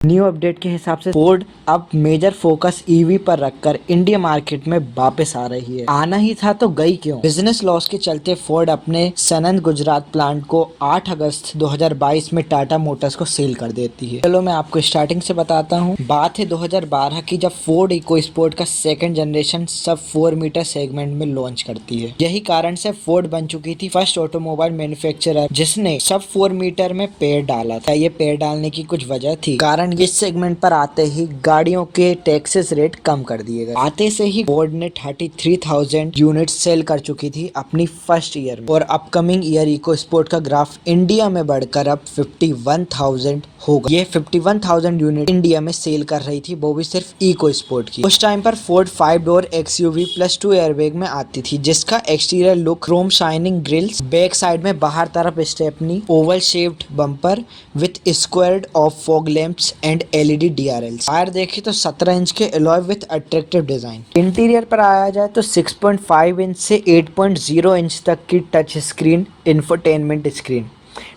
New update के हिसाब से फोर्ड अब मेजर फोकस ईवी पर रखकर इंडिया मार्केट में वापस आ रही है। आना ही था तो गई क्यों? बिजनेस लॉस के चलते फोर्ड अपने सनंद गुजरात प्लांट को 8 अगस्त 2022 में टाटा मोटर्स को सेल कर देती है। चलो मैं आपको स्टार्टिंग से बताता हूँ। बात है 2012 की, जब फोर्ड इको स्पोर्ट का सेकंड जनरेशन सब 4 मीटर सेगमेंट में लॉन्च करती है। यही कारण से फोर्ड बन चुकी थी फर्स्ट ऑटोमोबाइल मैन्युफैक्चरर जिसने सब 4 मीटर में पैर डाला था। ये पैर डालने की कुछ वजह थी, कारण इस सेगमेंट पर आते ही गाड़ियों के टैक्सेस रेट कम कर दिए गए। आते से ही फोर्ड ने 33,000 यूनिट सेल कर चुकी थी अपनी फर्स्ट ईयर में, और अपकमिंग ईयर इको स्पोर्ट का ग्राफ इंडिया में बढ़कर अब 51,000 होगा। ये 51,000 यूनिट इंडिया में सेल कर रही थी, वो भी सिर्फ इको स्पोर्ट की। उस टाइम पर फोर्ड 5 डोर XUV +2 एयरबैग में आती थी, जिसका exterior look chrome shining grills, back side में बाहर तरफ stepney, oval shaped bumper with squared off fog lamps and LED DRLs। Tyre देखे तो 17 इंच के alloy with attractive design. Interior पर आया जाए तो 6.5 इंच से 8.0 इंच तक की touch screen infotainment screen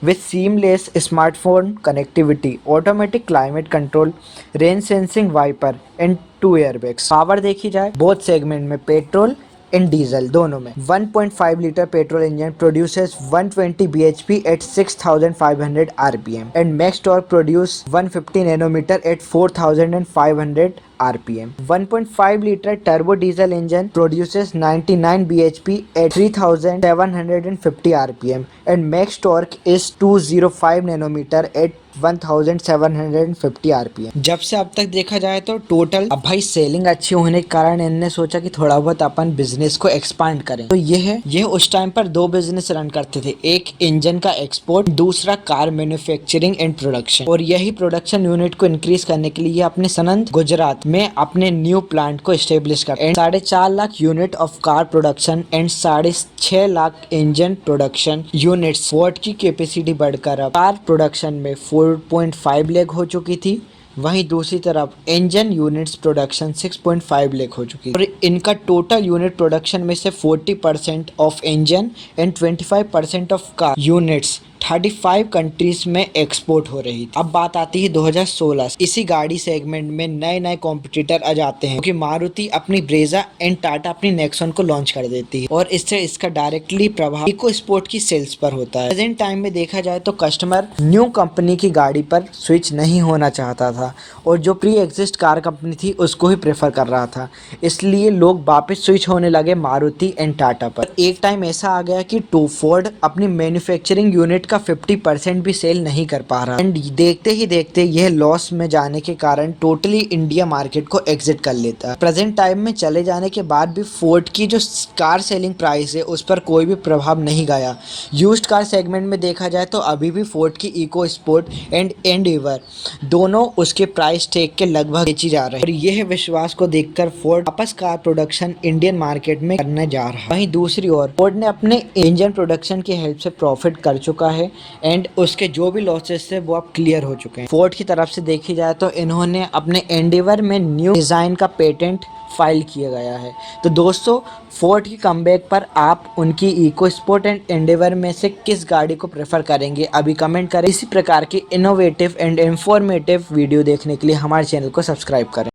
with seamless smartphone connectivity, automatic climate control, rain sensing wiper and 2 airbags। Power देखी जाए बोथ सेगमेंट में, पेट्रोल एंड डीजल दोनों में, 1.5 litre petrol engine produces 120 bhp at 6500 rpm and max torque produce 150 nanometer at 4500 RPM. 1.5 liter turbo diesel engine produces 99 bhp at 3750 RPM and max torque is 205 nanometer at 1750 RPM। जब से अब तक देखा जाए तो total अब भाई सेलिंग अच्छी होने के कारण इनने सोचा कि थोड़ा बहुत अपन बिजनेस को एक्सपांड करें। तो ये उस टाइम पर दो बिजनेस रन करते थे, एक इंजन का एक्सपोर्ट, दूसरा कार मैन्युफैक्चरिंग एंड प्रोडक्शन। और यही प्रोडक्शन यूनिट को इंक्रीज करने के लिए अपने सनंद गुजरात में अपने न्यू प्लांट को स्टेब्लिश कर 4.5 lakh unit of car production and 6.5 lakh engine production units. Ford की कैपेसिटी बढ़कर अब कार प्रोडक्शन में 4.5 लाख हो चुकी थी, वहीं दूसरी तरफ इंजन यूनिट्स प्रोडक्शन 6.5 लाख हो चुकी है। और इनका टोटल यूनिट प्रोडक्शन में से 40% of engine and 25% of car units 35 countries में एक्सपोर्ट हो रही थी। अब बात आती है 2016, इसी गाड़ी सेगमेंट में नए नए कॉम्पिटिटर आ जाते हैं, क्योंकि मारुति अपनी ब्रेजा एंड टाटा अपनी नेक्सॉन को लॉन्च कर देती है, और इससे इसका डायरेक्टली प्रभाव इको स्पोर्ट की सेल्स पर होता है। प्रेजेंट टाइम में देखा जाए तो कस्टमर न्यू कंपनी की गाड़ी पर स्विच नहीं होना चाहता था, और जो प्री एग्जिस्ट कार कंपनी थी उसको ही प्रेफर कर रहा था, इसलिए लोग वापस स्विच होने लगे मारुति एंड टाटा पर। एक टाइम ऐसा आ गया कि फोर्ड अपनी मैन्युफैक्चरिंग यूनिट का 50% भी सेल नहीं कर पा रहा, एंड देखते ही देखते यह लॉस में जाने के कारण टोटली इंडिया मार्केट को एग्जिट कर लेता है। प्रेजेंट टाइम में चले जाने के बाद भी फोर्ड की जो कार सेलिंग प्राइस है उस पर कोई भी प्रभाव नहीं गया। यूज्ड कार सेगमेंट में देखा जाए तो अभी भी फोर्ड की इको स्पोर्ट एंड एंडेवर दोनों उसके प्राइस टैग के लगभग बेची जा रहे हैं, और यह विश्वास को देखकर फोर्ड वापस कार प्रोडक्शन इंडियन मार्केट में करने जा रहा है। वहीं दूसरी ओर फोर्ड ने अपने इंजन प्रोडक्शन की हेल्प से प्रॉफिट कर चुका है, एंड उसके जो भी लॉसेस थे वो अब क्लियर हो चुके हैं। फोर्ड की तरफ से देखी जाए तो इन्होंने अपने एंडेवर में न्यू डिजाइन का पेटेंट फाइल किया गया है। तो दोस्तों, फोर्ड की कमबैक पर आप उनकी इको स्पोर्ट एंड एंडेवर में से किस गाड़ी को प्रेफर करेंगे, अभी कमेंट करें। इसी प्रकार की इनोवेटिव एंड इंफॉर्मेटिव वीडियो देखने के लिए हमारे चैनल को सब्सक्राइब करें।